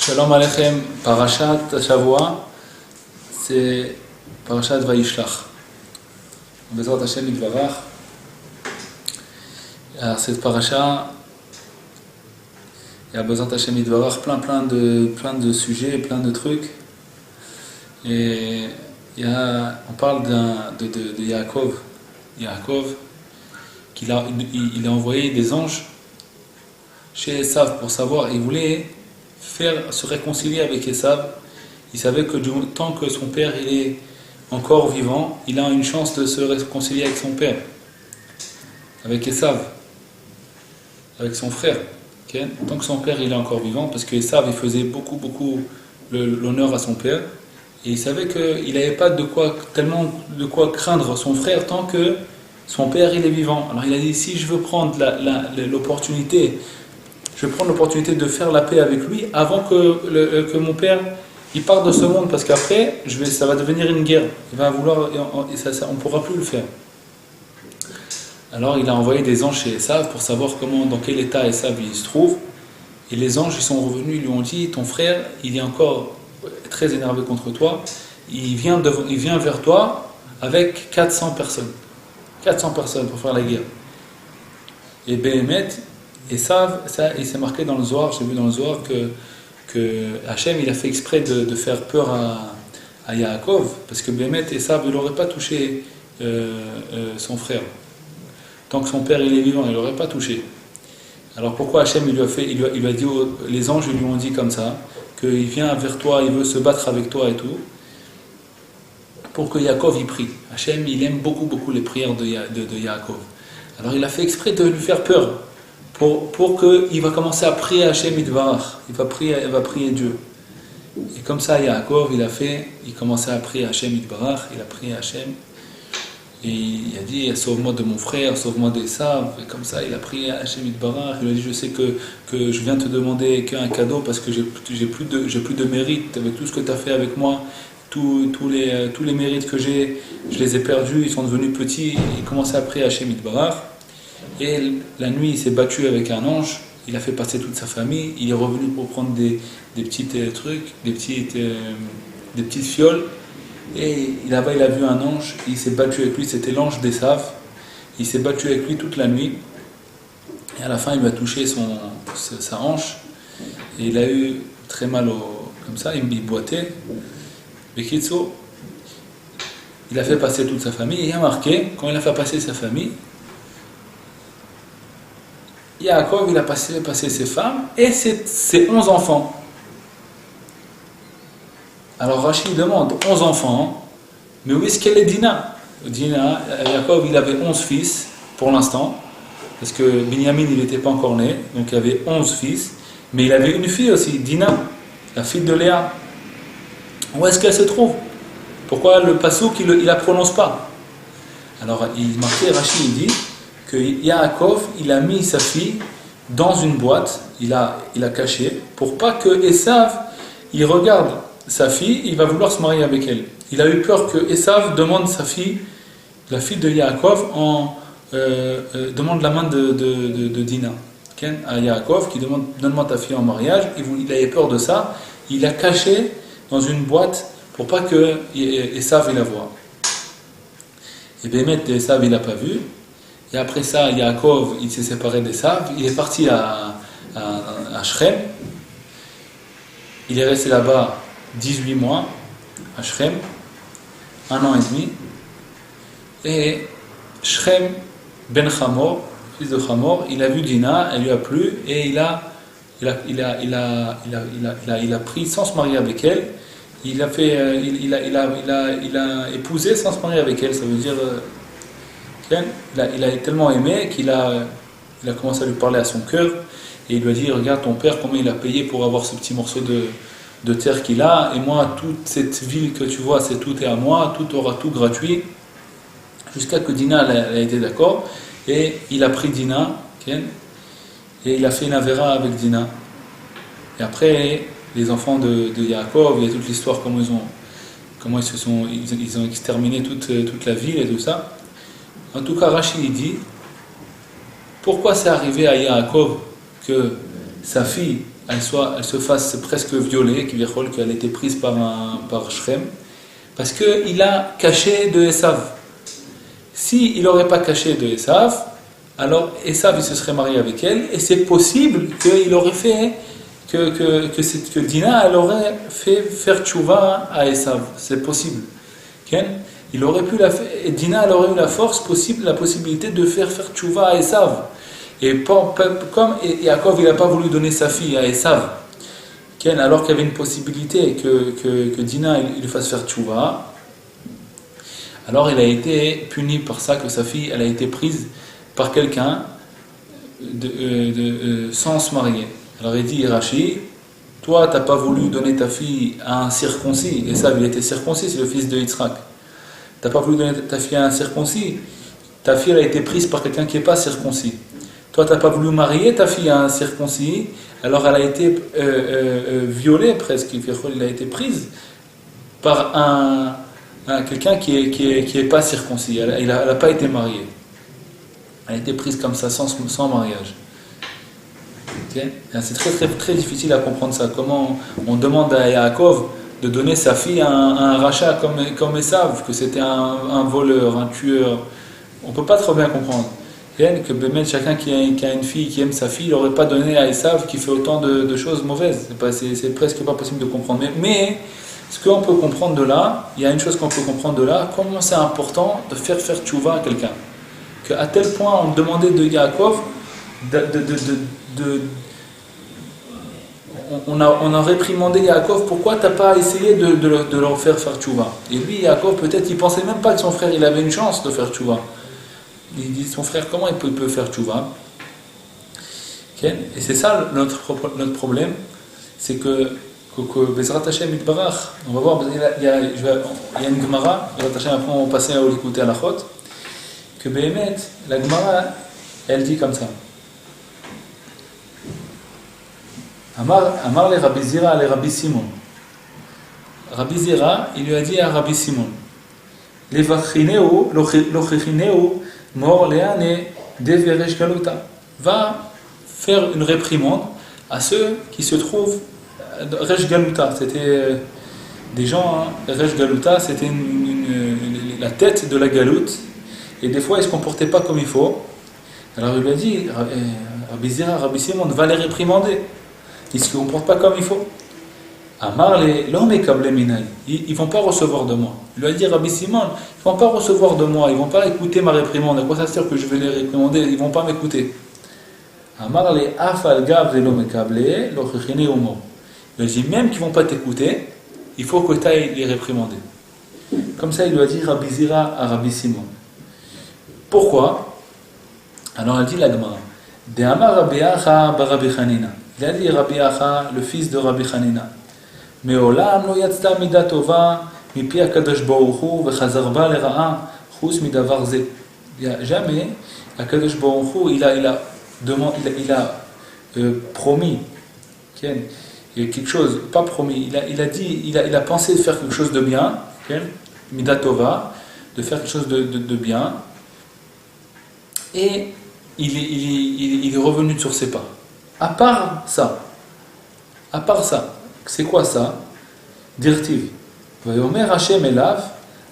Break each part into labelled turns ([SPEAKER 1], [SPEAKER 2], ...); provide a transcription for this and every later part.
[SPEAKER 1] Shalom Aleichem, Parashat Shavua, c'est Parashat Vayishlach. Bezrat Hashem Yitvarach. Alors cette parasha, il y a Bezrat Hashem Yitvarach plein de sujets, plein de trucs. Et on parle de Yaakov. Yaakov, il a envoyé des anges chez Esav pour savoir, il voulait se réconcilier avec Esav. Il savait que tant que son père il est encore vivant, il a une chance de se réconcilier avec son père, avec Esav, avec son frère. Okay? Tant que son père il est encore vivant, parce que Esav il faisait beaucoup l'honneur à son père, et il savait qu'il n'avait pas tellement de quoi craindre son frère tant que son père il est vivant. Alors il a dit, si je veux prendre l'opportunité, je vais prendre l'opportunité de faire la paix avec lui avant que mon père il parte de ce monde, parce qu'après ça va devenir une guerre. Il va vouloir, on ne pourra plus le faire. Alors il a envoyé des anges chez Esav pour savoir dans quel état Esav il se trouve. Et les anges ils sont revenus, ils lui ont dit, ton frère il est encore très énervé contre toi, il vient vers toi avec 400 personnes. 400 personnes pour faire la guerre. Et Béhémet, Esav, ça il s'est marqué dans le Zohar, j'ai vu dans le Zohar que Hachem il a fait exprès de faire peur à Yaakov, parce que Béhémet, Esav il n'aurait pas touché son frère. Tant que son père il est vivant, il n'aurait pas touché. Alors pourquoi Hachem il lui a dit, les anges lui ont dit comme ça, qu'il vient vers toi, il veut se battre avec toi et tout, pour que Yaakov y prie. Hachem il aime beaucoup les prières de Yaakov. Alors il a fait exprès de lui faire peur, pour qu'il va commencer à prier Hachem Yitvarach. Il va prier Dieu. Et comme ça Yaakov il commençait à prier Hachem Yitvarach, il a prié Hachem. Et il a dit, sauve-moi de mon frère, sauve-moi d'Esav. Et comme ça, il a prié à Hachem Yitbarach. Il a dit, je sais que je viens te demander qu'un cadeau parce que j'ai plus de mérite avec tout ce que tu as fait avec moi. Tous les mérites que j'ai, je les ai perdus, ils sont devenus petits. Il commençait à prier à Hachem Yitbarach. Et la nuit, il s'est battu avec un ange. Il a fait passer toute sa famille. Il est revenu pour prendre des petits trucs, des petites fioles. Et là-bas il a vu un ange, il s'est battu avec lui, c'était l'ange d'Esav. Il s'est battu avec lui toute la nuit, et à la fin il lui a touché sa hanche, et il a eu très mal comme ça, il boitait. Bekitso, il a fait passer toute sa famille, et il a marqué, quand il a fait passer sa famille, Yaakov il a passé ses femmes et ses 11 enfants. Alors Rachid demande, 11 enfants, mais où est-ce qu'elle est Dina? Yaakov il avait 11 fils pour l'instant, parce que Binyamin il n'était pas encore né, donc il avait 11 fils, mais il avait une fille aussi, Dina, la fille de Léa. Où est-ce qu'elle se trouve? Pourquoi le pasouk il ne la prononce pas? Alors il marquait, Rachid il dit que Yaakov il a mis sa fille dans une boîte, il a caché, pour pas que Esav il regarde sa fille, il va vouloir se marier avec elle. Il a eu peur que Esav demande sa fille, la fille de Yaakov, demande la main de Dina. À Yaakov, qui demande, donne-moi ta fille en mariage. Il avait peur de ça. Il a caché dans une boîte pour pas que Esav la voie. Et Béhémet, Esav il l'a pas vu. Et après ça, Yaakov il s'est séparé d'Esav. Il est parti à Shrem. Il est resté là-bas 18 mois à Shrem, 1 an et demi, et Shrem ben Hamor, fils de Hamor, il a vu Dina, elle lui a plu, et il a pris sans se marier avec elle. Il a épousé sans se marier avec elle. Ça veut dire il a tellement aimé qu'il a commencé à lui parler à son cœur, et il lui a dit, regarde ton père comment il a payé pour avoir ce petit morceau de terre qu'il a, et moi toute cette ville que tu vois tout est à moi, tout aura tout gratuit, jusqu'à que Dina a été d'accord, et il a pris Dina, et il a fait une avéra avec Dina. Et après les enfants de Yaakov, il y a toute l'histoire comment ils ont exterminé toute la ville et tout ça. En tout cas Rachid dit, pourquoi c'est arrivé à Yaakov que sa fille elle se fasse presque violer, qu'elle était prise par Shrem, parce qu'il a caché de Esav. S'il n'aurait pas caché de Esav, alors Esav il se serait marié avec elle, et c'est possible qu'il aurait fait, que Dina elle aurait fait faire tchouva à Esav. C'est possible. Okay? Il aurait pu et Dina elle aurait eu la possibilité de faire tchouva à Esav. Et comme Yaakov il n'a pas voulu donner sa fille à Esav, alors qu'il y avait une possibilité que Dina il fasse faire tchouva, alors il a été puni par ça, que sa fille elle a été prise par quelqu'un sans se marier. Alors il dit Rashi, toi tu n'as pas voulu donner ta fille à un circoncis, Esav il était circoncis, c'est le fils de Yitzhak. Tu n'as pas voulu donner ta fille à un circoncis, ta fille elle a été prise par quelqu'un qui n'est pas circoncis. Toi, tu n'as pas voulu marier ta fille à un circoncis, alors elle a été violée presque, elle a été prise par quelqu'un qui est pas circoncis, elle n'a pas été mariée. Elle a été prise comme ça, sans mariage. Okay? C'est très, très, très difficile à comprendre ça. Comment on demande à Yaakov de donner sa fille à un rachat comme Esav, que c'était un voleur, un tueur. On ne peut pas trop bien comprendre. Que même chacun qui a une fille, qui aime sa fille, il n'aurait pas donné à Esav qui fait autant de choses mauvaises. C'est presque pas possible de comprendre. Mais ce qu'on peut comprendre de là, il y a une chose qu'on peut comprendre de là, comment c'est important de faire tchouva à quelqu'un. Qu'à tel point on demandait de Yaakov, on a réprimandé Yaakov, pourquoi tu n'as pas essayé de leur faire tchouva. Et lui, Yaakov, peut-être, il ne pensait même pas que son frère il avait une chance de faire tchouva. Il dit son frère, comment il peut faire tchouva? Okay? Et c'est ça notre problème, c'est que Bezrat Hashem Yitbarach, on va voir, il y a une Gemara, Bezrat Hashem, après on va passer à l'écouter à la chot, que Behemet, la Gemara, elle dit comme ça. Amar le Rabbi Zira le Rabbi Simon. Rabbi Zira, il lui a dit à Rabbi Simon, Levachineu, lochineu, mort leane, deveresh galuta. Va faire une réprimande à ceux qui se trouvent Resh Galuta, c'était des gens, Resh Galuta, c'était la tête de la galoute, et des fois ils ne se comportaient pas comme il faut. Alors il lui a dit, Rabbi Zira, Rabbi Simon, va les réprimander, ils ne se comportent pas comme il faut. Amar l'homme est câblé minaï, ils ne vont pas recevoir de moi. Il lui a dit, Rabbi Simon, ils ne vont pas recevoir de moi, ils ne vont pas écouter ma réprimande. À quoi ça sert que je vais les réprimander? Ils ne vont pas m'écouter. Amar le afal gav l'homme est câblé, l'ochichine homo. Il a dit, même qu'ils ne vont pas t'écouter, il faut que tu ailles les réprimander. Comme ça, il lui a dit Rabbi Zira à Rabbi Simon. Pourquoi? Alors il dit la Gemara. De Amar Rabbi Acha bar Rabbi Chanina. Il a dit Rabbi Acha, le fils de Rabbi Chanina. Me'olam lo yatzta mida tova mipi HaKadosh Baruch Hu v'chazar ba lera'a chus midavar ze. Jamais HaKadosh Baruch Hu il a promis. Il y a quelque chose, pas promis, il a dit, il a pensé de faire quelque chose de bien, Midatova, de faire quelque chose de bien, et il est revenu sur ses pas. À part ça, c'est quoi ça? Dirtiv. Vayomer Hashem elav,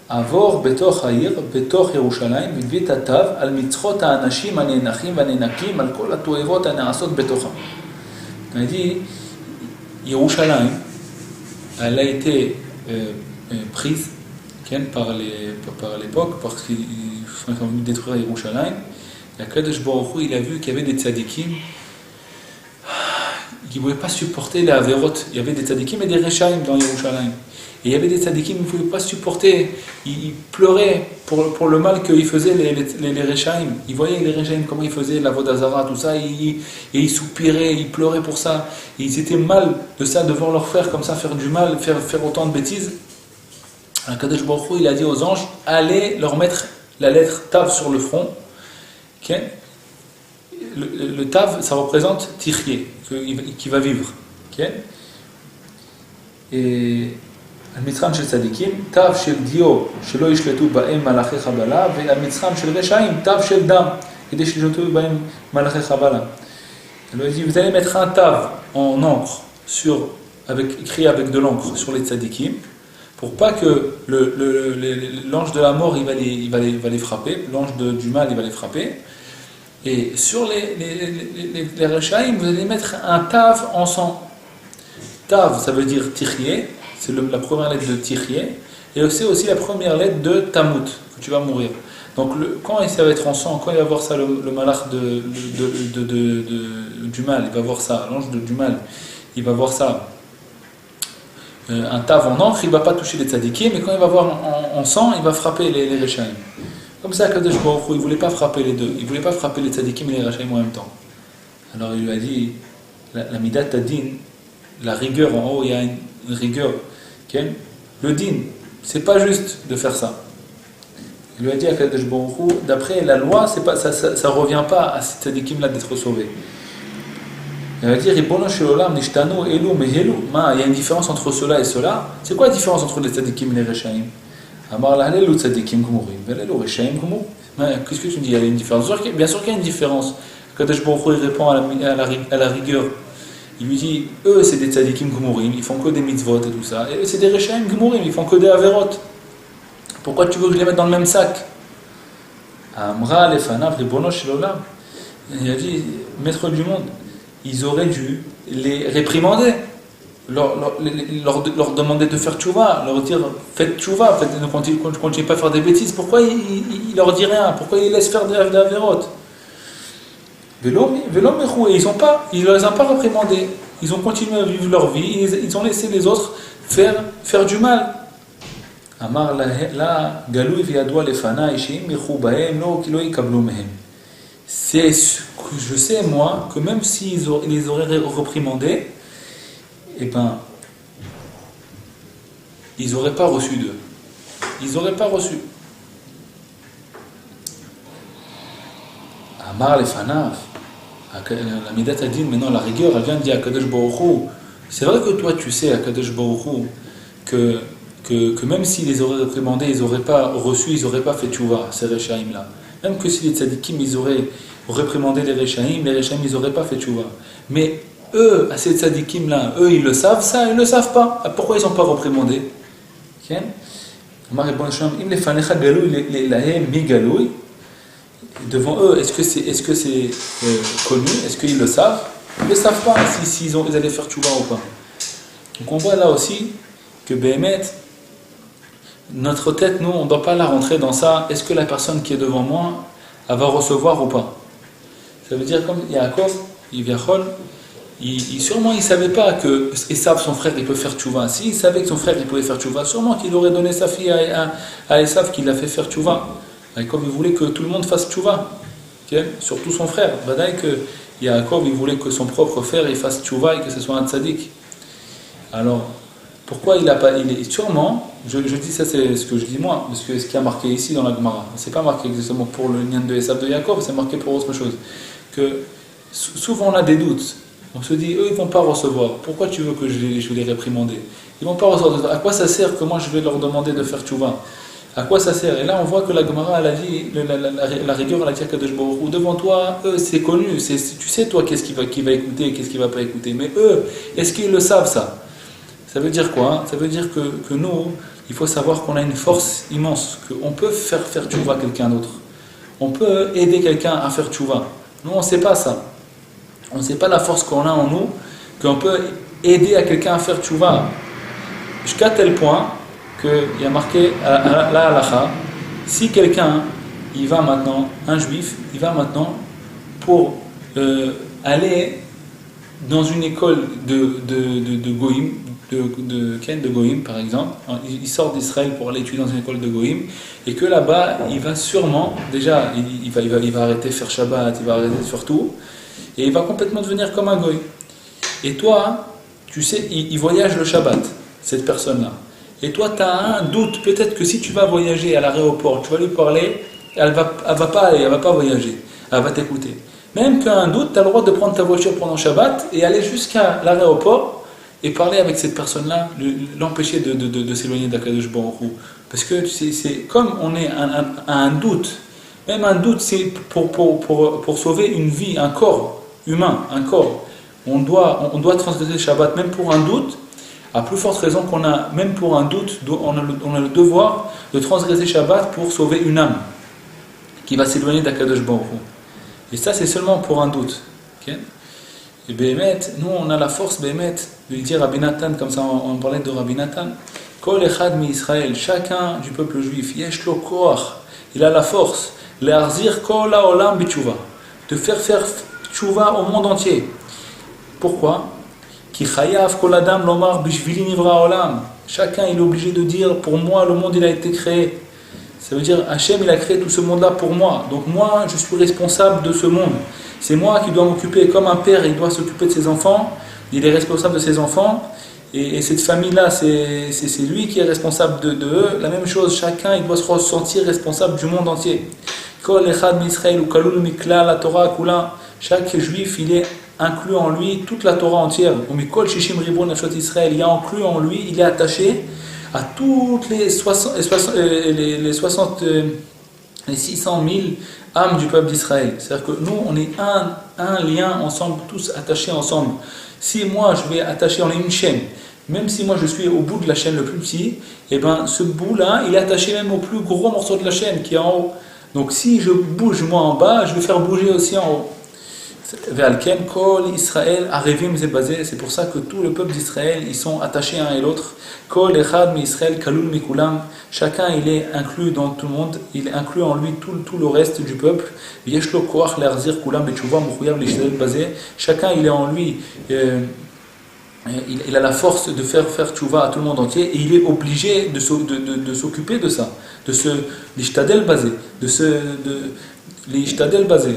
[SPEAKER 1] avor betoch ha'ir, betoch Yerushalayim, v'vit atav, al mitzchot ha'anashim ha'nenachim ha'nenakim, al kol ha'toevot ha'neasot betocham. Il a dit, Yerushalayim, elle a été prise par l'époque, parce qu'ils sont venus détruire Yerushalayim. La Kadosh Baruch Hu, il a vu qu'il y avait des tzadikim qui ne pouvaient pas supporter les averot. Il y avait des tzadikim et des rechaim dans Yerushalayim. Et il y avait des tzadikim qui ne pouvaient pas supporter. Ils pleuraient pour le mal qu'ils faisaient les rechaim. Ils voyaient les rechaim, comment ils faisaient la vodazara, tout ça, et ils soupiraient, ils pleuraient pour ça. Et ils étaient mal de ça, de voir leur frère comme ça faire du mal, faire autant de bêtises. Alors Kadosh Baruch Hu, il a dit aux anges, allez leur mettre la lettre Tav sur le front. Okay. Le Tav, ça représente Tichye, qui va vivre. Okay. Et Al-Mitzram shel Tzadikim, Tav shel Dio, shelo yishletu ba'em malachei Chabala, et Al-Mitzram shel Reshaim, Tav shel Dam, kidei shishletu ba'em malachei Chabala. Elle lui a dit, vous allez mettre un tav en encre, écrit avec de l'encre sur les tzadikim, pour pas que l'ange de la mort il va les frapper, l'ange du mal il va les frapper. Et sur les Rechaïm, vous allez mettre un tav en sang. Tav, ça veut dire Tichye, c'est la première lettre de Tichye, et c'est aussi la première lettre de Tamut, que tu vas mourir. Donc quand ça va être en sang, quand il va voir ça, le malach du mal, il va voir ça, l'ange du mal, il va voir ça, un tav en encre, il ne va pas toucher les tzadikim, mais quand il va voir en sang, il va frapper les Rechaïm. Comme ça, Kadosh Baruch Hu, il ne voulait pas frapper les deux. Il ne voulait pas frapper les tzadikim et les rachaïm en même temps. Alors il lui a dit, la midat din, la rigueur en haut, il y a une rigueur. Okay? Le din, c'est pas juste de faire ça. Il lui a dit à Kadosh Baruch Hu, d'après la loi, ça ne revient pas à ces tzadikim-là d'être sauvés. Il va dire, Ribono shel olam nishtanu elu mehelu. Il y a une différence entre cela et cela. C'est quoi la différence entre les tzadikim et les rachaïm? Qu'est-ce que tu dis? Il y a une différence. Bien sûr qu'il y a une différence. Kadosh Baruch Hu répond à la rigueur. Il lui dit, eux c'est des tzadikim gumurim, ils font que des mitzvot et tout ça. Et eux c'est des rechaim gumurim, ils font que des averot. Pourquoi tu veux que je les mette dans le même sac? Amra lefanav ribono shel olam. Il a dit, maître du monde, ils auraient dû les réprimander. Leur demander de faire tchouva, leur dire faites tchouva, ne continuez pas à faire des bêtises. Pourquoi il leur dit rien? Pourquoi il laisse faire des avérotes? Ils ne les ont pas réprimandés. Ils ont continué à vivre leur vie, ils ont laissé les autres faire du mal. Amar la galou viadwa lefana ishim michou bahem lo kilo ikablu mehem. C'est ce que je sais moi que même s'ils les auraient réprimandés, eh ben, ils n'auraient pas reçu d'eux. Ils n'auraient pas reçu. Amar les fanaf, la midat adin, maintenant la rigueur, elle vient de dire à Kadosh Baruch Hu. C'est vrai que toi tu sais à Kadosh Baruch Hu que même s'ils les auraient réprimandés, ils n'auraient pas reçu, ils n'auraient pas fait tchouva, ces Rechaïm là. Même que si les tzadikim ils auraient réprimandé les Rechaïm ils n'auraient pas fait tchouva. Mais eux, à ces tzadikim là, eux ils le savent ça, ils ne le savent pas. Pourquoi ils n'ont pas réprimandé? Devant eux, est-ce que c'est connu? Est-ce qu'ils le savent? Ils ne le savent pas s'ils allaient faire tchouva ou pas. Donc on voit là aussi que Béhémet, notre tête, nous, on ne doit pas la rentrer dans ça. Est-ce que la personne qui est devant moi, elle va recevoir ou pas? Ça veut dire comme Yaakov, sûrement il ne savait pas que Esav, son frère, il peut faire tchouva. S'il savait que son frère, il pouvait faire tchouva, sûrement qu'il aurait donné sa fille à Esav qui l'a fait faire tchouva. Et comme il voulait que tout le monde fasse tchouva, okay? Surtout son frère. Badaï que Yaakov, il voulait que son propre frère il fasse tchouva et que ce soit un tzaddik. Alors, pourquoi il n'a pas... sûrement, je dis ça, c'est ce que je dis moi, parce que ce qui a marqué ici dans la Gemara, c'est pas marqué exactement pour le lien de Esav de Yaakov, c'est marqué pour autre chose. Que souvent on a des doutes. On se dit, eux ils ne vont pas recevoir. Pourquoi tu veux que je vais les réprimander? Ils ne vont pas recevoir. À quoi ça sert que moi je vais leur demander de faire tchouva? À quoi ça sert? Et là on voit que la Gemara elle a dit, la rigueur elle a dit à Kadosh Baruch Hu, devant toi, eux c'est connu, tu sais toi qu'est-ce qui va écouter et qu'est-ce qui ne va pas écouter. Mais eux, est-ce qu'ils le savent ça? Ça veut dire quoi? Ça veut dire que nous, il faut savoir qu'on a une force immense, qu'on peut faire tchouva à quelqu'un d'autre. On peut aider quelqu'un à faire tchouva. Nous on ne sait pas ça. On ne sait pas la force qu'on a en nous, qu'on peut aider à quelqu'un à faire tchouva. Jusqu'à tel point qu'il y a marqué la halacha, si quelqu'un, il va maintenant, un juif, il va maintenant pour aller dans une école de Goïm, de Goïm par exemple, il sort d'Israël pour aller étudier dans une école de Goïm, et que là-bas, il va sûrement, déjà, il va arrêter de faire Shabbat, il va arrêter de faire tout, et il va complètement devenir comme un goy. Et toi, tu sais, il voyage le Shabbat, cette personne-là. Et toi, tu as un doute, peut-être que si tu vas voyager à l'aéroport, tu vas lui parler, elle va pas aller, elle va pas voyager, elle va t'écouter. Même tu as un doute, tu as le droit de prendre ta voiture pendant Shabbat et aller jusqu'à l'aéroport et parler avec cette personne-là, l'empêcher de s'éloigner d'Akadosh Baruch Hu. Parce que c'est comme on est un doute, même un doute, c'est pour sauver une vie, un corps. humain, un corps. On doit transgresser le Shabbat, même pour un doute, à plus forte raison qu'on a, même pour un doute, on a le devoir de transgresser Shabbat pour sauver une âme qui va s'éloigner d'Akadosh Baruch Hu. Et ça, c'est seulement pour un doute. Okay? Et Béhémet, nous, on a la force, Béhémet, de lui dire Rabbi Nathan, comme ça on parlait de Rabbi Nathan, Kol Echad mi Israël, chacun du peuple juif, Yesh lo koach, il a la force, Le'arzir kol ha'olam b'tshuva, de faire tshuva au monde entier. Pourquoi? Ki chayav kol adam lomar bishvili nivra ha'olam, chacun il est obligé de dire, pour moi le monde il a été créé. Ça veut dire, Hachem, il a créé tout ce monde-là pour moi. Donc moi, je suis responsable de ce monde. C'est moi qui dois m'occuper, comme un père, il doit s'occuper de ses enfants. Il est responsable de ses enfants. Et cette famille-là, c'est lui qui est responsable de eux. La même chose, chacun, il doit se ressentir responsable du monde entier. Kol echad misraël ou kalul mikla la Torah kula. Chaque juif, il est inclus en lui toute la Torah entière. Ou mikol shishim ribon nafshot Israël. Il est inclus en lui, il est attaché à toutes les 600 000 âmes du peuple d'Israël. C'est-à-dire que nous, on est un lien ensemble, tous attachés ensemble. Si moi, je vais attacher, on est une chaîne, même si moi je suis au bout de la chaîne le plus petit, et ben ce bout-là, il est attaché même au plus gros morceau de la chaîne qui est en haut. Donc si je bouge moi en bas, je vais faire bouger aussi en haut. Ve'alken kol Israël arevim zebazé. C'est pour ça que tout le peuple d'Israël, ils sont attachés un et l'autre. Kol echad mi Israël kalul mikulam. Chacun il est inclus dans tout le monde, il est inclus en lui tout le reste du peuple. Yeshlo koach le'arzir kulam betchouva mouchouyav l'ishdel bazé. Chacun il est en lui, il a la force de faire tchouva à tout le monde entier et il est obligé de s'occuper de ça, de se l'ishtadel bazé, l'ishtadel bazé.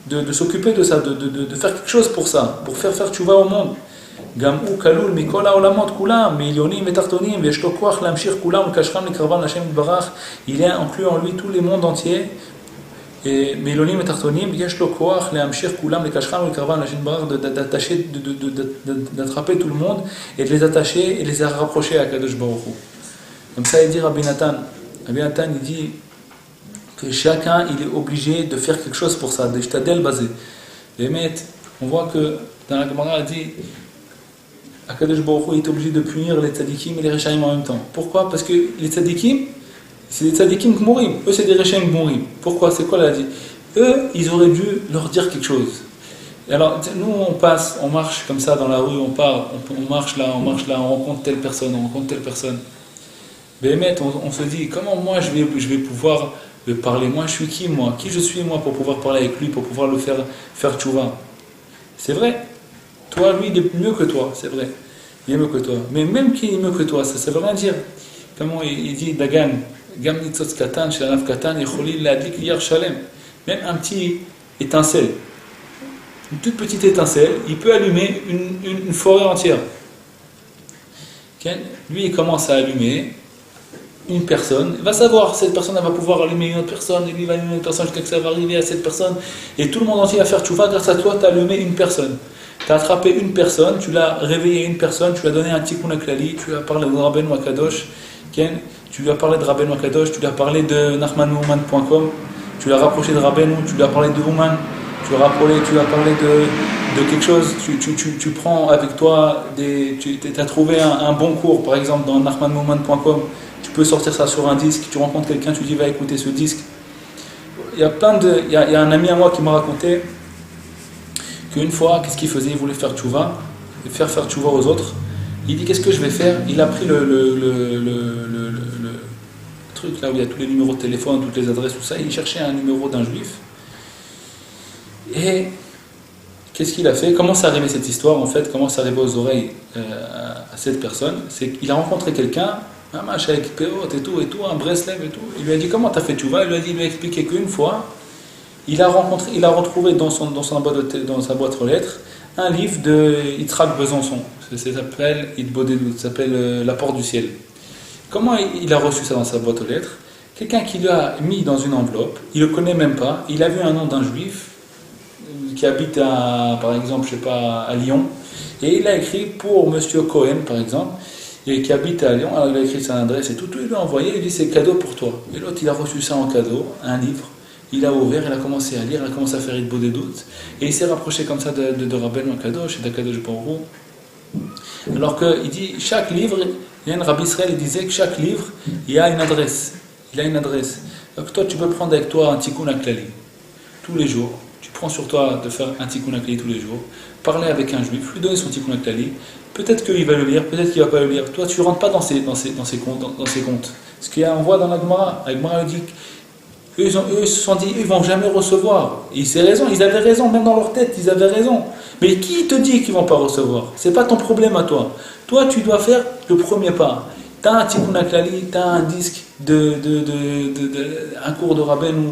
[SPEAKER 1] De s'occuper de ça, de faire quelque chose pour ça, pour faire tchouva au monde. Gamou kalul mikol ha'olamot kulam, milyonim et tartonim, ve'yesh lo koach lamshir kulam kashram likarban l'Hashem yitbarach. Il est inclus en lui tous les mondes entiers. Et milyonim et tartonim, ve'yesh lo koach lamshir kulam kashram likarban l'Hashem yitbarach, d'attacher, d'attraper tout le monde et de les attacher et de les rapprocher à Kadosh Baruch Hu. Comme ça il dit Rabbi Nathan. Rabbi Nathan il dit que chacun il est obligé de faire quelque chose pour ça, de shtadel basé. On voit que dans la Gemara il dit Akadosh Baruch Hu est obligé de punir les tzadikim et les rechaim en même temps. Pourquoi? Parce que les tzadikim, c'est des tzadikim gmourim, eux c'est des rechaim gmourim. Pourquoi? C'est quoi là dit? Eux, ils auraient dû leur dire quelque chose. Et alors, nous on passe, on marche comme ça dans la rue, on marche là, on rencontre telle personne. Mais on se dit, comment moi je vais pouvoir parler, moi je suis qui moi? Qui je suis moi pour pouvoir parler avec lui, pour pouvoir le faire tchouva? C'est vrai, toi lui il est mieux que toi, c'est vrai, il est mieux que toi, mais même qu'il est mieux que toi, ça veut rien dire. Comment il dit Dagan, Gam nitzotz katan, shelanav katan, yecholil leadlik liyar shalem, même un petit étincelle, une toute petite étincelle, il peut allumer une forêt entière. Okay? Lui il commence à allumer une personne, il va savoir, cette personne elle va pouvoir allumer une autre personne, et lui va allumer une autre personne jusqu'à ce que ça va arriver à cette personne, et tout le monde entier va faire tchouva grâce à toi, tu as allumé une personne. Tu as attrapé une personne, tu l'as réveillé une personne, tu lui as donné un tikkun aklali, tu lui as parlé de Rabbeinu Akadosh, tu lui as parlé de Rabbeinu Akadosh, tu lui as parlé de nachmanouman.com, tu l'as rapproché de Rabbeinu, tu lui as parlé de Ouman, tu lui as parlé de quelque chose, tu prends avec toi, tu as trouvé un bon cours, par exemple dans nachmanouman.com. Tu peux sortir ça sur un disque, tu rencontres quelqu'un, tu dis va écouter ce disque. Il y a un ami à moi qui m'a raconté qu'une fois, qu'est-ce qu'il faisait? Il voulait faire tchouva, faire tchouva aux autres. Il dit qu'est-ce que je vais faire? Il a pris le truc là où il y a tous les numéros de téléphone, toutes les adresses, tout ça. Il cherchait un numéro d'un juif. Et qu'est-ce qu'il a fait? Comment c'est arrivé cette histoire en fait? Comment c'est arrivé aux oreilles à cette personne? C'est qu'il a rencontré quelqu'un, un match avec Péot et tout, un Breslev et tout. Il lui a dit comment t'as fait tchouva? Il lui a expliqué qu'une fois, il a retrouvé dans sa boîte aux lettres un livre de Yitzhak Besançon. Ça s'appelle Itbodedut, ça s'appelle La Porte du Ciel. Comment il a reçu ça dans sa boîte aux lettres? Quelqu'un qui lui a mis dans une enveloppe, il le connaît même pas, il a vu un nom d'un juif qui habite par exemple, je sais pas, à Lyon, et il a écrit pour Monsieur Cohen, par exemple, et qui habite à Lyon. Alors il a écrit son adresse et tout, il lui a envoyé, il dit c'est cadeau pour toi. Et l'autre il a reçu ça en cadeau, un livre. il a ouvert, il a commencé à lire, il a commencé à faire Idbo des doutes, et il s'est rapproché comme ça de Rabbeinu Akadosh et d'Akadosh Baruch Hu. Alors qu'il dit, chaque livre, il y a un Rabbi Israël, il disait que chaque livre, il a une adresse. Il a une adresse. Donc toi, tu peux prendre avec toi un tikkun aklali tous les jours. Tu prends sur toi de faire un tikkun aklali tous les jours. Parler avec un juif, lui donner son tikkun aklali. Peut-être qu'il va le lire, peut-être qu'il ne va pas le lire. Toi, tu ne rentres pas dans ses comptes. Ce qu'on voit dans la Gemara, la Gemara dit qu'eux, ils se sont dit, ils ne vont jamais recevoir. Et c'est raison, ils avaient raison, même dans leur tête, ils avaient raison. Mais qui te dit qu'ils ne vont pas recevoir? Ce n'est pas ton problème à toi. Toi, tu dois faire le premier pas. Tu as un tikkun aklali, tu as un disque, un cours de Rabbeinu,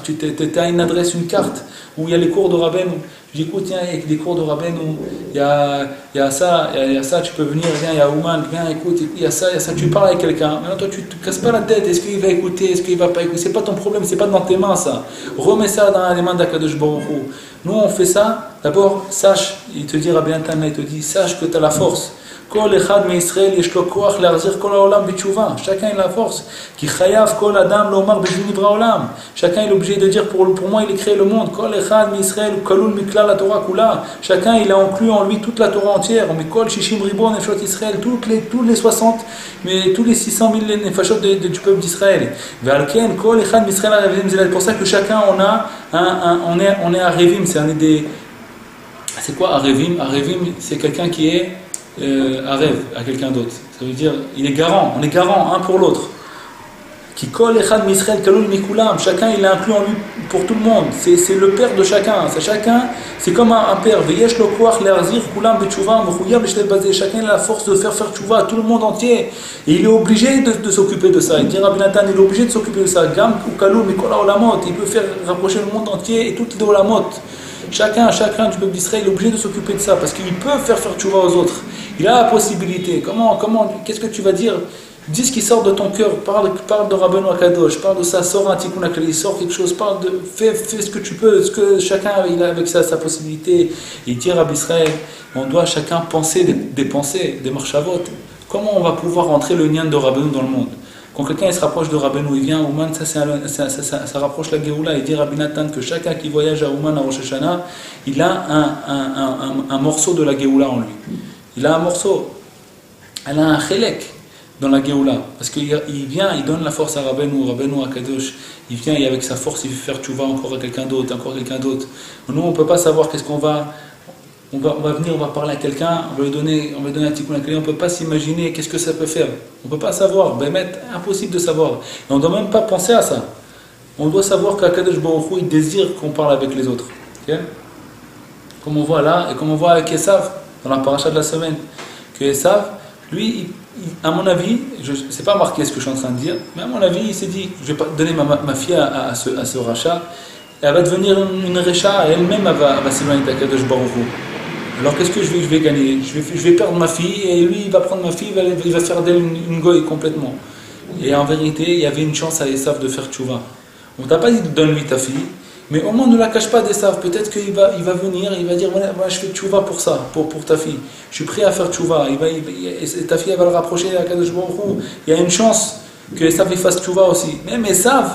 [SPEAKER 1] tu as une adresse, une carte où il y a les cours de Rabbeinu. Je dis, écoute, tiens, il y a des cours de Rabbeinu, il y a ça, tu peux venir, viens, il y a Ouman, viens, écoute, il y a ça, tu parles avec quelqu'un. Maintenant, toi, tu ne te casses pas la tête, est-ce qu'il va écouter, est-ce qu'il ne va pas écouter, c'est pas ton problème, c'est pas dans tes mains ça. Remets ça dans les mains d'Akadosh Baruch Hu. Nous, on fait ça, d'abord, sache, il te dit, Rabbi Natan, il te dit, sache que tu as la force. Chacun il a la force. Chacun est obligé de dire pour moi il a créé le monde. Chacun il a inclus en lui toute la Torah entière. Tous les 60, mais tous les 600 000 nefashot du peuple d'Israël. C'est pour ça que chacun on est à Revim. C'est quoi Arevim? Arevim, c'est quelqu'un qui est Arev à quelqu'un d'autre. Ça veut dire, il est garant, on est garant un pour l'autre. Qui kol echad misraël kalul mikulam. Chacun il est inclus en lui pour tout le monde. C'est le père de chacun. C'est comme un père. Veyesh lo koach le'azir kulam betchouva mechouyav b'shtel bazeh. Chacun a la force de faire tchouva à tout le monde entier. Et il est obligé de s'occuper de ça. Il dit Rabbi Natan, il est obligé de s'occuper de ça. Gam ou kalul mikol haolamot. Il peut faire rapprocher le monde entier et toutes les olamot. Chacun du peuple d'Israël est obligé de s'occuper de ça parce qu'il peut faire tchouva aux autres. Il a la possibilité. Qu'est-ce que tu vas dire? Dis ce qui sort de ton cœur. Parle de Rabbeinu Akadosh. Parle de ça. Sors un tikkun aklali. Sors quelque chose. Fais ce que tu peux. Ce que chacun il a avec ça sa possibilité. Et dire à Israël, on doit chacun penser des pensées, des marchavot. Comment on va pouvoir rentrer le lien de Rabbeinu dans le monde? Quand quelqu'un il se rapproche de Rabbeinu, il vient à Ouman, ça rapproche la Géoula. Il dit Rabbi Natan que chacun qui voyage à Ouman à Rosh Hashanah, il a un morceau de la Géoula en lui. Il a un morceau. Elle a un chélek dans la Géoula. Parce qu'il vient, il donne la force à Rabbeinu Akadosh. Il vient et avec sa force, il fait faire tchouva encore à quelqu'un d'autre. Nous, on ne peut pas savoir qu'est-ce qu'on va. On va venir, on va parler à quelqu'un, on va lui donner un tikkun aklali, on ne peut pas s'imaginer qu'est-ce que ça peut faire. On ne peut pas savoir, impossible de savoir. Et on ne doit même pas penser à ça. On doit savoir qu'Akadosh Baruch Hu, il désire qu'on parle avec les autres. Okay? Comme on voit là, et comme on voit avec Esav, dans la paracha de la semaine, que Esav, lui, à mon avis, c'est pas marqué ce que je suis en train de dire, mais à mon avis, il s'est dit, je vais pas donner ma fille à ce rachat, elle va devenir une recha, elle-même elle va s'éloigner d'Akadosh Baruch Hu. Alors qu'est-ce que je vais gagner? Je vais perdre ma fille et lui il va prendre ma fille, il va faire d'elle une goy complètement. Et en vérité, il y avait une chance à Esav de faire tchouva. On t'a pas dit donne-lui ta fille, mais au moins ne la cache pas d'Esav. Peut-être qu'il va venir, il va dire voilà, je fais tchouva pour ça, pour ta fille. Je suis prêt à faire tchouva. Ta fille elle va le rapprocher à Kadosh Baruch Hu. Il y a une chance que Esav il fasse tchouva aussi. Même Esav,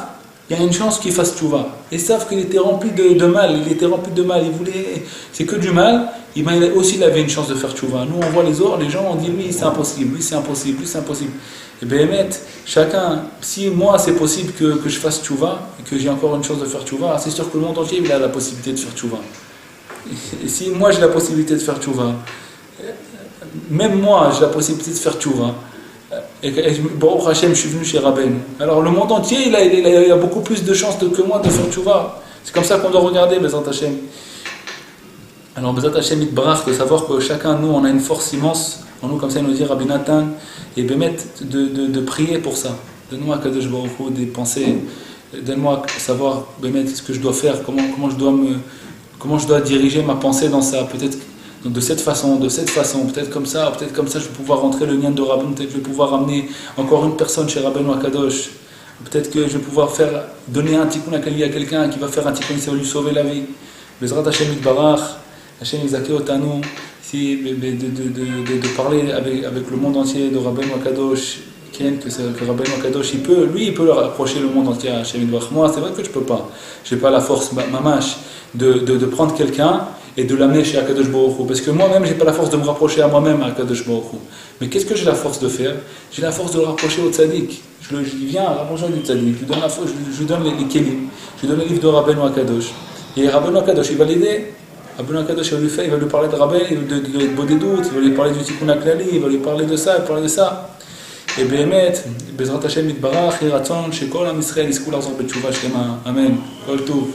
[SPEAKER 1] il y a une chance qu'il fasse tchouva. Esav qu'il était rempli de mal, il voulait, c'est que du mal. Il avait une chance de faire tchouva. Nous on voit les gens on dit lui c'est impossible. Et bien chacun, si moi c'est possible que je fasse tchouva et que j'ai encore une chance de faire tchouva, c'est sûr que le monde entier il a la possibilité de faire tchouva. Et si moi j'ai la possibilité de faire tchouva, même moi j'ai la possibilité de faire tchouva, et Baruch Hashem je suis venu chez Rabbeinu, alors le monde entier il a beaucoup plus de chances que moi de faire tchouva. C'est comme ça qu'on doit regarder Bezat Hashem. Alors Bezat Hashem Itbarach, de savoir que chacun nous on a une force immense en nous, comme ça il nous dit Rabbi Natan, et Bémet de prier pour ça. Donne-moi Kadosh Baruch Hu des pensées, donne-moi savoir Bémet ce que je dois faire, comment je dois diriger ma pensée dans ça, peut-être de cette façon, peut-être comme ça je vais pouvoir rentrer le lien de Rabbeinu, peut-être je vais pouvoir amener encore une personne chez Rabbeinu Akadosh, peut-être que je vais pouvoir donner un tikkun aklali à quelqu'un qui va faire un tikkun, ça va lui sauver la vie. Bezrat Hashem Itbarach, Hashem Yizakeh Otanu, de parler avec le monde entier de Rabbeinu Akadosh, que Rabbeinu Akadosh, il peut leur approcher le monde entier à Hashem Yitbarach. Moi, c'est vrai que je peux pas. J'ai pas la force, mamash, de prendre quelqu'un et de l'amener chez Akadosh Baruch Hu. Parce que moi-même, j'ai pas la force de me rapprocher à moi-même à Akadosh Baruch Hu. Mais qu'est-ce que j'ai la force de faire? J'ai la force de le rapprocher au tzaddik. Je viens rapprocher du tzaddik, je lui donne la force, je lui donne les kelim, je lui donne les livres de Rabbeinu Akadosh. Et Rabbeinu Akadosh, il va l'aider. Rabbeinu Akadosh, il va lui parler de Rabbeinu, de Bodé doutes, il va lui parler du Tikkun HaKlali, il va lui parler de ça, il va parler de ça. Et באמת, בעזרת השם יתברך, יהי רצון שכל עם ישראל יזכו לחזור בתשובה שלמה. אמן. כל טוב.